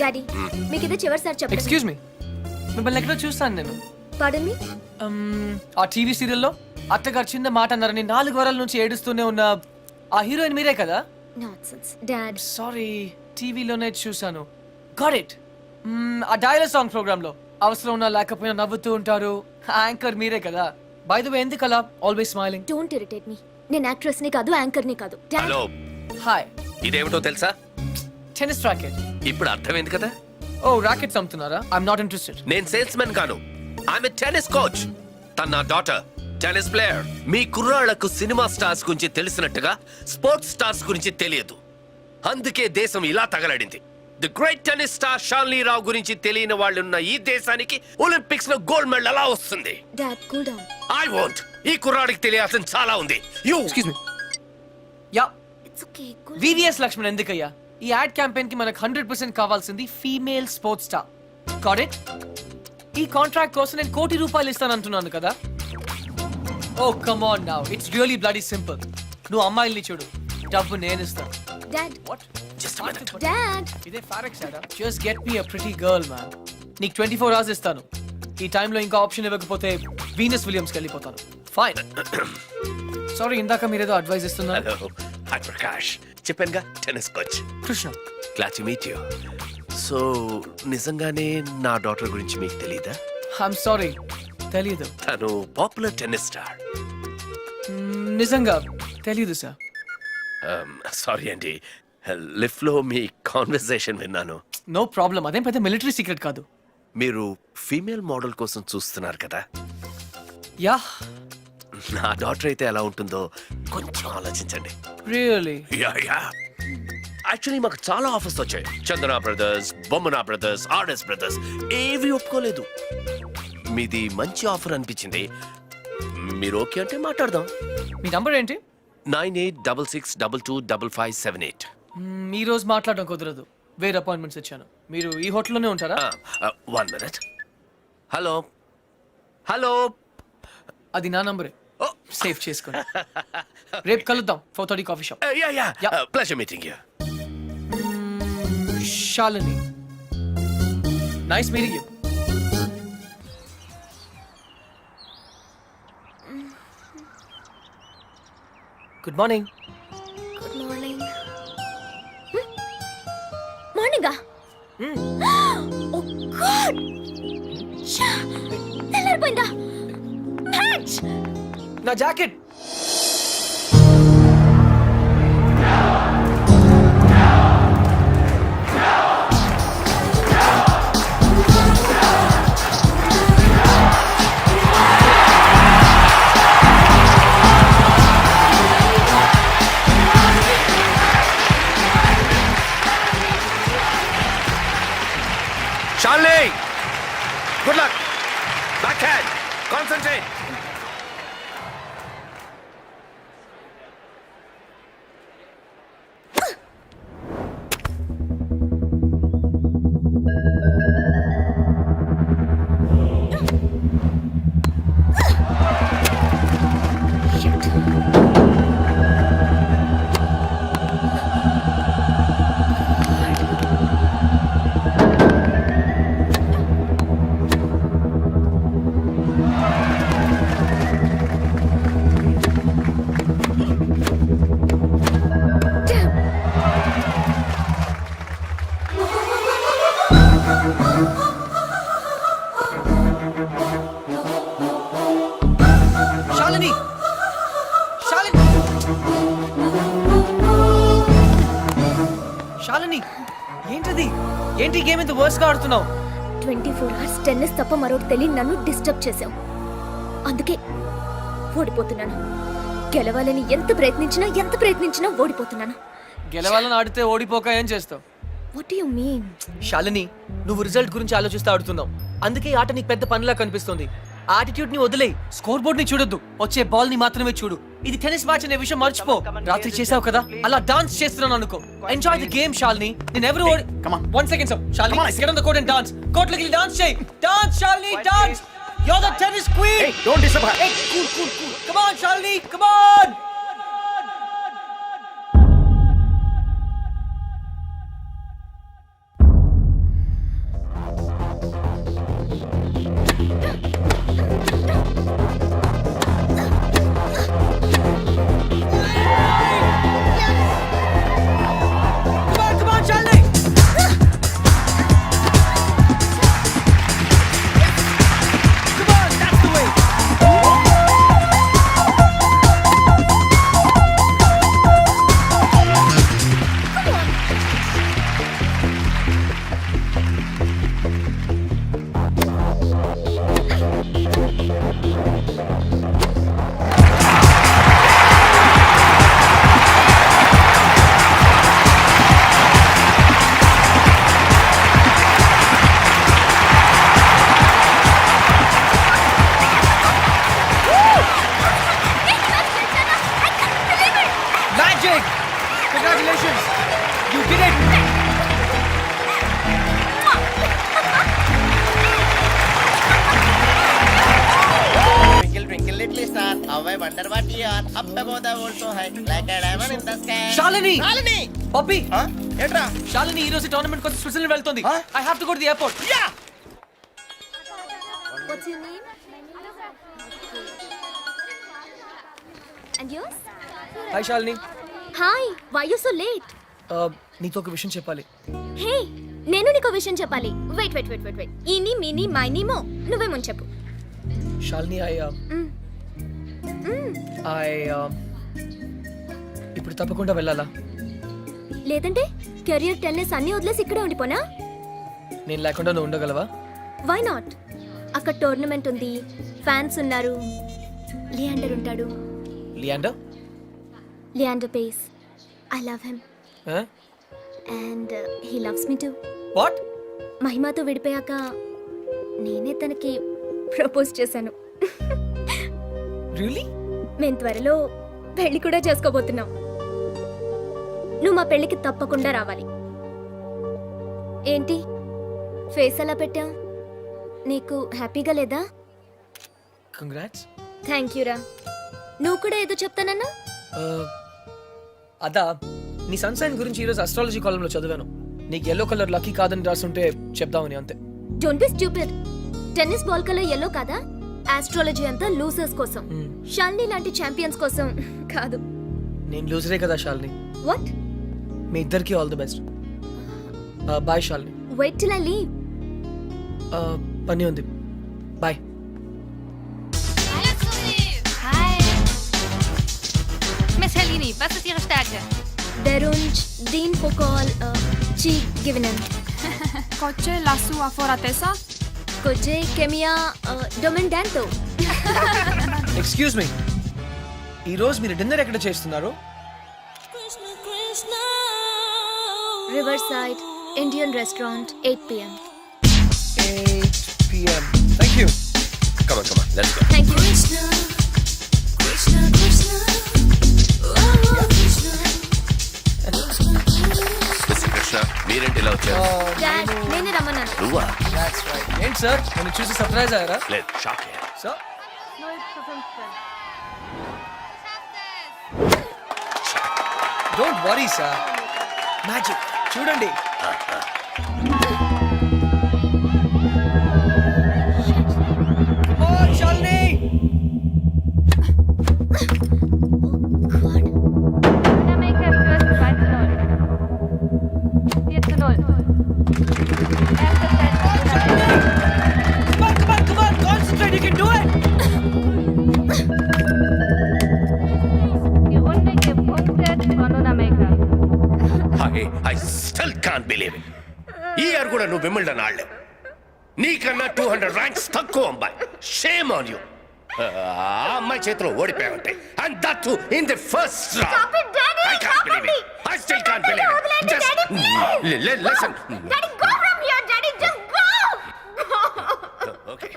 Daddy మీకు ఇదే చివరిసారి చెప్పండి. ఎక్స్క్యూజ్ మీ, మిమ్మల్ని ఎక్కడో చూస్తాను నేను. పాడన్ మీ. ఆ టీవీ సీరియల్లో అత్తగారు చిన్న మాట అన్నారని 4 వారాల నుంచి ఏడుస్తూనే ఉన్న ఆ హీరోయిన్ మీరే కదా? Nonsense dad. సారీ, టీవీలోనే చూసాను. Got it. ఆ డైలాగ్ సాంగ్ ప్రోగ్రామ్ లో అవసరం ఉన్నా లేకపోయినా నవ్వుతూ ఉంటారు. యాంకర్ మీరే కదా? బై ద వే, ఎందుకు అలా always smiling? Don't irritate me. నేను యాక్ట్రెస్ ని కాదు, యాంకర్ ని కాదు. Hello, hi. ఇదేమిటో తెలుసా? Tennis racket. ఇప్పుడు అర్థమైంది కదా. ఓ, రాకెట్స్ అమ్ముతున్నారా? I'm not interested. నేను సేల్స్ మెన్ కాను, ఐఎమ్ ఎ టెన్నిస్ కోచ్. తన నా డాటర్ టెన్నిస్ ప్లేయర్. మీ కుర్రాళ్లకు సినిమా స్టార్స్ గురించి తెలిసినట్టుగా స్పోర్ట్స్ స్టార్స్ గురించి తెలియదు. అందుకే దేశం ఇలా తగలడింది. The great tennis star Shanli Rao గురించి తెలియని వాళ్ళు ఉన్న ఈ దేశానికి ఒలింపిక్స్ లో గోల్డ్ మెడల్ ఎలా వస్తుంది? Dad cool down. I want. ఈ కుర్రాడికి తెలియాల్సిన చాలా ఉంది. You excuse me. Yeah, it's okay. Cool. VVS Laxman ఎందుకయ్యా? ఈ యాడ్ క్యాంపెయిన్ కి మనకు 100% కావాల్సింది female sports star. Got it? ఈ కాంట్రాక్ట్ కోసం నేను ₹1 కోటి ఇస్తానంటున్నాను కదా. Oh come on now, it's really bloody simple. నువ్వు అమ్మాయిల్ని చూడు, డబ్బు నేను ఇస్తాను. Dad. What? Just minute. Dad. ఇదే ఫారెక్స్ యాడా? Just get me a pretty girl man. నీకు 24 hours ఇస్తాను. ఈ టైంలో ఇంకా ఆప్షన్ ఇవ్వకపోతే వీనస్ విలియమ్స్కి వెళ్ళిపోతాను. ఫైన్. సారీ, ఇందాక మీరేదో అడ్వైస్ ఇస్తున్నారు. Hello, hi Prakash. చెప్పానుగా, tennis coach. Krishna. Glad to meet you. So నిజంగానే నా డాటర్ గురించి మీకు తెలీదా? ఐఎమ్ సారీ, తెలీదు. తను పాపులర్ టెన్నిస్ స్టార్. నిజంగా తెలీదు సార్. సారీ అండి, లిఫ్ట్ లో మీ కాన్వర్సేషన్ విన్నాను. నో ప్రాబ్లం, అదేం పెద్ద మిలిటరీ సీక్రెట్ కాదు. మీరు ఫీమేల్ మోడల్ కోసం చూస్తున్నారు కదా. యా. నా డాటర్ అయితే ఎలా ఉంటుందో కొంచెం ఆలోచించండి. రియల్లీ? Yeah yeah. యాక్చువల్లీ మాకు చాలా ఆఫర్స్ వచ్చాయి. చందన బ్రదర్స్, బొమ్మనా బ్రదర్స్, ఆర్ఎస్ బ్రదర్స్ ఏవి ఒప్పుకోలేదు. మీది మంచి ఆఫర్ అనిపించింది. మీరు ఓకే అంటే మాట్లాడదాం. మీ నంబర్ ఏంటి? 9866225578. ఈ రోజు మాట్లాడడం కుదరదు, వేరే అపాయింట్మెంట్స్ ఇచ్చాను. మీరు ఈ హోటల్లోనే ఉంటారా? 1 minute. Hello hello. అది నా నంబరే, సేవ్ చేసుకోండి. రేపు కలుద్దాం 4:30 coffee shop. Yeah yeah. Yeah. Pleasure meeting you. Shalini. Nice meeting you. Good morning. Good morning. మార్నింగా? Oh God. తెల్లారిపోయిందా? మ్యాచ్. నా jacket. Shalini, good luck. Backhand, concentrate. Shalini. Shalini. Shalini. ఏంటది? ఏంటి గేమ్ ఇంత వర్స్ గా ఆడుతున్నావు? 24 hours టెన్నిస్ తప్ప మరొకటి తెలియని నన్ను డిస్టర్బ్ చేసావు. అందుకే ఓడిపోతున్నాను. గెలవాలని ఎంత ప్రయత్నించినా ఓడిపోతున్నాను. గెలవాలని ఆడితే ఓడిపోక ఏం చేస్తావు? What do you mean? Shalini, నువ్వు రిజల్ట్ గురించి ఆలోచిస్తూ ఆడుతున్నావు. అందుకే ఈ ఆట నీకు పెద్ద పనిలా కనిపిస్తుంది. ఆటిట్యూడ్ ని వదిలేయి, స్కోర్ బోర్డ్ ని చూడొద్దు, వచ్చే బాల్ ని మాత్రమే చూడు. ఇది టెన్నిస్ మ్యాచ్ అనే విషయం మర్చిపో. రాత్రి చేసావు కదా, అలా డాన్స్ చేస్తున్నాను అనుకో. Enjoy the game Shalini. నేను ఎవరు ఓడి. Come on 1 second sir. Shalini, get on the court and dance. Court లోకి డాన్స్ చేయి. Dance Shalini, dance. You're the tennis queen. Hey, don't disturb her. Hey, cool. Come on Shalini, come on. Congratulations! You did it! Twinkle, twinkle, little star, how I wonder what you are. Up above the world so high, like a diamond in the sky. Shalini! Shalini! Poppy! ఏంట్రా? Shalini ఈ రోజు tournament కోసం Switzerland వెళ్తుంది. Huh? I have to go to the airport. Yeah! What's your name? And yours? Hi Shalini. Hi, why you so late? నీతో ఒక విషయం చెప్పాలి. హే, నేను నీకు విషయం చెప్పాలి. వెయిట్. ఈని మిని మైని మో నువ్వే ముందు చెప్పు. Shalini, ఇప్పుడు తప్పకుండా వెళ్ళాలా? లేదంటే కెరియర్ టెన్నిస్ అన్ని వదిలేసి ఇక్కడే ఉండిపోనా? నేను లేకుండా నువ్వు ఉండగలవా? Why not? అక్కడ టోర్నమెంట్ ఉంది, ఫ్యాన్స్ ఉన్నారు, లియాండర్ ఉంటాడు. Leander Paes. I love him and he loves me too. What? మహిమతో విడిపోయాక నేనే తనకి ప్రపోజ్ చేశాను. రియల్లీ? మేము త్వరలో పెళ్లి కూడా చేసుకోబోతున్నాం. నువ్వు మా పెళ్లికి తప్పకుండా రావాలి. ఏంటి ఫేస్ అలా పెట్టా? నీకు హ్యాపీగా లేదా? కంగ్రాట్స్. థ్యాంక్ యూ రా. నువ్వు కూడా ఏదో చెప్తానన్నా? అదా, నీ సన్సైన్ గురించి ఈరోజు అస్ట్రాలజీ కాలంలో చదివాను. నీకు ఎల్లో కలర్ లక్కీ కాదని రాసుంటే చెప్దామని అంతే. Don't be stupid. Tennis ball colour yellow కాదా? ఆస్ట్రాలజీ అంతా లూజర్స్ కోసం, షాలిని లాంటి ఛాంపియన్స్ కోసం కాదు. నేను లూజరే కదా షాలిని. వాట్? మీ ఇద్దరికి all the best. Bye Shalini. Wait till I leave. పని ఉంది. Bye. Hi. Miss Helini, was ist Ihre Stärke? Derunch, din pokal, ci givenen. Coche la sua foratesa? Koje kemia domindanto. Excuse me, ఈ రోజు మీరు dinner ఎక్కడ చేస్తున్నారు? Riverside Indian restaurant 8 p.m. 8 p.m. Thank you. Come on, let's go. Thank you. Mr. Krishna, మీరేంటి ఇలా వచ్చారు? Dad, నేనే రమ్మన్నాను. నువ్వా? That's right. ఏంటి సార్, నేను చూసి సర్ప్రైజ్ అయ్యారా? లేదు, shock. Sir don't worry sir, magic చూడండి. Oh, Shalini! God. Amerika führt 2:0. 4:0. Erster Set. Come on, concentrate, you can do it! Die Runde gepunktet von Amerika. I still can't believe it. ఈ year కూడా నువ్వు Wimbledon ఆడలేవు. నీకన్నా 200 ranks తక్కువ అమ్మాయి. Shame on you. ఆ అమ్మాయి చేతిలో ఓడిపోయావంటే, and that too in the first round. Stop it, Daddy! I can't believe it. I still can't believe it. వదిలేండి, Just Daddy, listen. Daddy, go from here, Daddy, just go! Okay.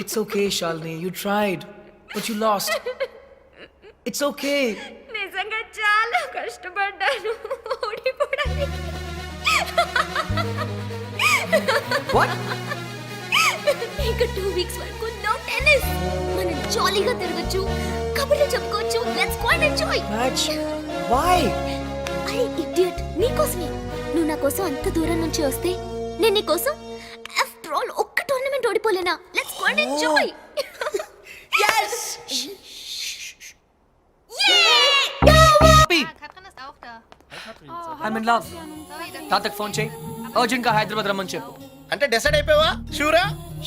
It's okay, Shalini, you tried, but you lost. It's okay. నిజంగా చాలా కష్టపడ్డాను ఓడిపోవడానికి. What? ఇంకా 2 weeks వరకు no tennis. మనం జాలీగా తిరగచ్చు, కబుర్లు చెప్పుకోవచ్చు. Let's go and enjoy. Match? Why? అరే ఇడియట్, నీకోసమే. నువ్వు నా కోసం అంత దూరం నుంచి వస్తే నేను నీకోసం ఆఫ్టర్ ఆల్ ఒక్క టోర్నమెంట్ ఓడిపోలేనా? Let's go and enjoy. Yes! Katrin ist auch da. I'm in love. తాతకు ఫోన్ చేయి, అర్జెంట్ గా హైదరాబాద్ రమ్మని చెప్పు. అంటే డిసైడ్ అయిపోయావా? షూరా?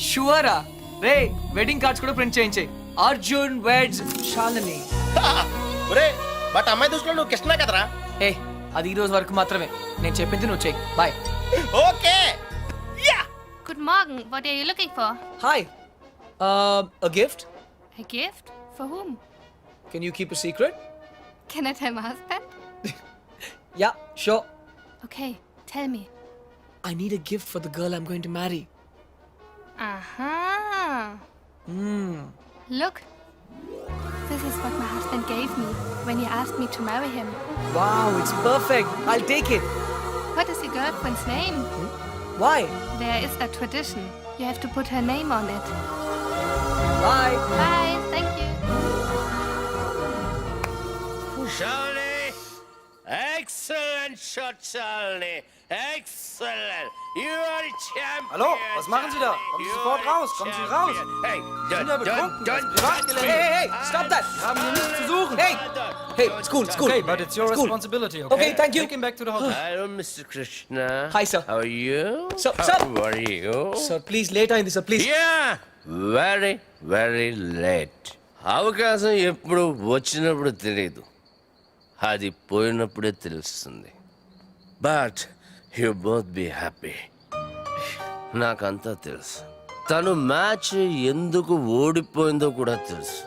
షూరా? రే, వెడ్డింగ్ కార్డ్స్ కూడా ప్రింట్ చేయించాయి. అర్జున్ వెడ్స్ షాలిని. ఒరే, బట్ అమ్మాయి దృష్టిలో నువ్వు కృష్ణ కదరా? ఏ, అది ఈ రోజు వరకు మాత్రమే. నేను చెప్పింది నువ్వు చెయ్యి. Bye. Okay. Yeah. Guten Morgen. What are you looking for? Hi. A gift? A gift? For whom? Can you keep a secret? Can I tell my husband? Yeah, sure. Okay, tell me. I need a gift for the girl I'm going to marry. Aha. Hmm. Look. This is what my husband gave me when he asked me to marry him. Wow, it's perfect. I'll take it. What is your girlfriend's name? Why? There is a tradition. You have to put her name on it. Bye. Bye. Thank you. Shalini! Excellent shot, Shalini! Excellent! You are a champion! Hallo, was machen Sie da? Kommen Sie sofort raus, kommen Sie raus! Hey, sind ja betrunken, das ist Privatgelände. Hey, hey, hey, stop that. Wir haben hier nichts zu suchen! Hey, hey, school. Okay, but it's your School. responsibility, okay? Okay, thank you. Take him back to the hotel. Hello, Mr. Krishna. Hi, sir. How are you? Sir, How sir. are you? Sir, please, later in this, sir, please. Yeah, very, very late. అవకాశం ఎప్పుడు వచ్చినప్పుడు తెలియదు, అది పోయినప్పుడే తెలుస్తుంది. But you both be happy. నాకంతా తెలుసు. తను match ఎందుకు ఓడిపోయిందో కూడా తెలుసు.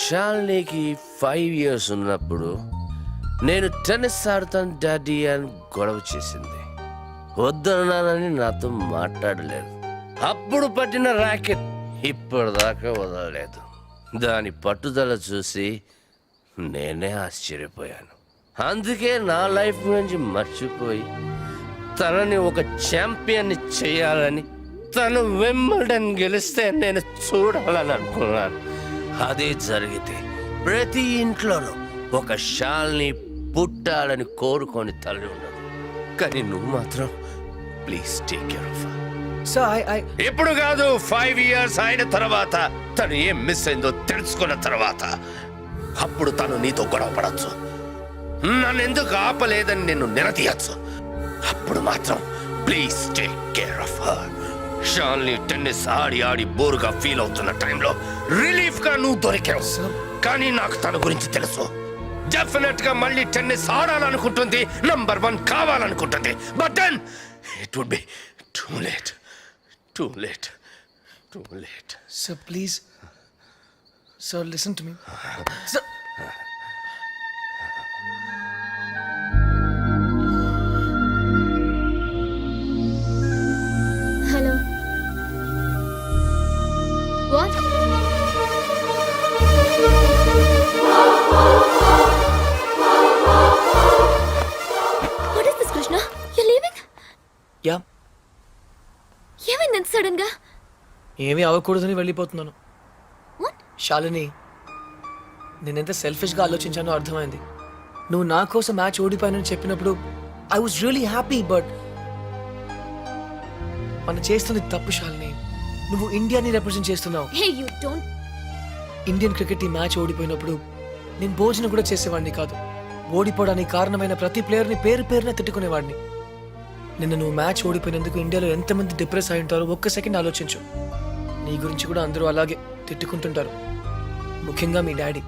షాలినికి 5 years ఉన్నప్పుడు నేను టెన్నిస్ ఆడతాను డాడీ అని గొడవ చేసింది. వద్దన్నానని నాతో మాట్లాడలేదు. అప్పుడు పట్టిన ర్యాకెట్ ఇప్పటిదాకా వదలలేదు. దాని పట్టుదల చూసి నేనే ఆశ్చర్యపోయాను. అందుకే నా లైఫ్ గురించి మర్చిపోయి తనని ఒక ఛాంపియన్ని చేయాలని, తను వింబల్డన్ గెలిస్తే నేను చూడాలని అనుకున్నాను. అదే జరిగితే ప్రతి ఇంట్లోనూ ఒక షాల్ని పుట్టాలని కోరుకొని తల్లి ఉండదు. కానీ నువ్వు మాత్రం please take care of her. Sir, I... ఇప్పుడు కాదు, 5 years అయిన తర్వాత, తను ఏం మిస్ అయిందో తెలుసుకున్న తర్వాత అప్పుడు తను నీతో గొడవ పడచ్చు, నన్ను ఎందుకు ఆపలేదని నిన్ను నిలదీయచ్చు. అప్పుడు మాత్రం please take care of her. Shalini tennis ఆడి ఆడి బోరుగా ఫీల్ అవుతున్న టైంలో రిలీఫ్ గా నువ్వు దొరికావు. కానీ నాకు తన గురించి తెలుసు. డెఫినెట్ గా మళ్ళీ టెన్నిస్ ఆడాలనుకుంటుంది, నంబర్ 1 కావాలనుకుంటుంది. But then it would be too late. Too late. Too late. Sir, please. Sir, listen to me. Sir. Hello. What? What is this, Krishna? You're leaving? Yeah. ఏమైంది ఎంత సడన్ గా? ఏమీ అవ్వకూడదని వెళ్ళిపోతున్నాను. What? Shalini, నేనెంత సెల్ఫిష్గా ఆలోచించానో అర్థమైంది. నువ్వు నా కోసం మ్యాచ్ ఓడిపోయానని చెప్పినప్పుడు I was really happy. But మనం చేస్తుంది తప్పు శాలిని. నువ్వు ఇండియాని రిప్రజెంట్ చేస్తున్నావు. Hey, you don't. Indian cricket ఈ మ్యాచ్ ఓడిపోయినప్పుడు నేను భోజనం కూడా చేసేవాడిని కాదు. ఓడిపోవడానికి కారణమైన ప్రతి ప్లేయర్ని పేరు పేరున తిట్టుకునేవాడిని. నిన్న నువ్వు మ్యాచ్ ఓడిపోయినందుకు ఇండియాలో ఎంతమంది డిప్రెస్ అయి ఉంటారో ఒక్క సెకండ్ ఆలోచించు. నీ గురించి కూడా అందరూ అలాగే తిట్టుకుంటుంటారు, ముఖ్యంగా మీ డాడీ.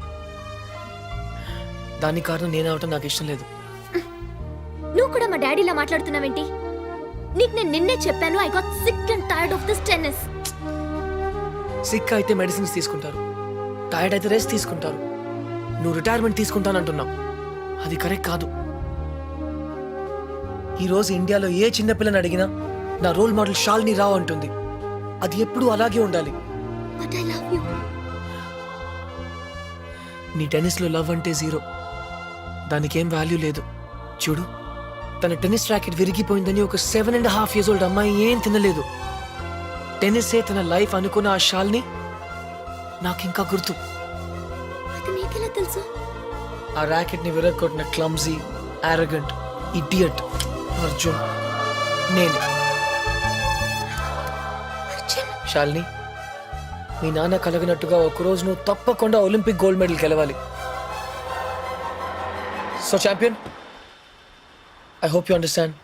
దానికి కారణం నేనవటం నాకు ఇష్టం లేదు. నువ్వు కూడా మా డాడీలా మాట్లాడుతున్నావేంటి? నీకు నేను నిన్నే చెప్పాను, I got sick and tired of this tennis. Sick అయితే మెడిసిన్స్ తీసుకుంటారు, టైర్డ్ అయితే రెస్ట్ తీసుకుంటారు. నువ్వు రిటైర్మెంట్ తీసుకుంటానంటున్నావు, అది కరెక్ట్ కాదు. ఈ రోజు ఇండియాలో ఏ చిన్నపిల్లని అడిగినా నా రోల్ మోడల్ షాలిని రావు అంటుంది. అది ఎప్పుడూ అలాగే ఉండాలి. But I love you. నీ టెన్నిస్లో లవ్ అంటే 0. దానికేం వాల్యూ లేదు. చూడు, తన టెన్నిస్ ర్యాకెట్ విరిగిపోయిందని ఒక 7.5 years old అమ్మాయి ఏం తినలేదు. టెన్నిసే తన లైఫ్ అనుకున్న ఆ షాల్ని నాకింకా గుర్తు. అది నీకెలా తెలుసు? ఆ ర్యాకెట్ని విరగొట్టిన క్లమ్జీ, ఆరగెంట్, ఇడియట్ అర్జున్ నేనే. అర్జున్, శాలిని, మీ నాన్న కలగినట్టుగా ఒకరోజు నువ్వు తప్పకుండా ఒలింపిక్ గోల్డ్ మెడల్ గెలవాలి. So champion, I hope you understand.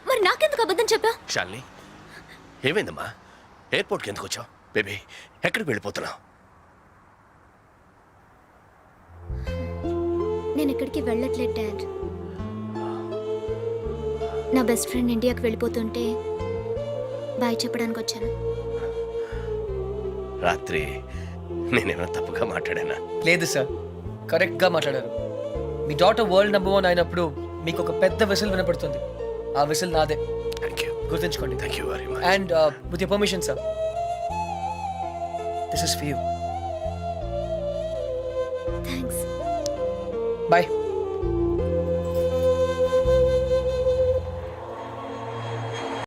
మరి నాకెందుకు అబద్ధం చెప్పా? షాలిని, ఏమైందమ్మా? ఎయిర్పోర్ట్కి ఎందుకు వచ్చావు? బేబీ, ఎక్కడికి వెళ్ళిపోతున్నావు? నేను ఎక్కడికి వెళ్ళట్లేదు డాడ్. నా బెస్ట్ ఫ్రెండ్ ఇండియాకి వెళ్ళిపోతుంటే బాయ్ చెప్పడానికి వచ్చాను. రాత్రి నేనేమైనా తప్పుగా మాట్లాడానా? లేదు సార్, కరెక్ట్గా మాట్లాడారు. మీ డాటర్ వరల్డ్ నంబర్ 1 అయినప్పుడు మీకు ఒక పెద్ద విసిల్ వినపడుతుంది. ఆ విసిల్ నాదే. Thank you. గుర్తుంచుకోండి. Thank you very much. And with your permission sir, this is for you. Thanks. Bye.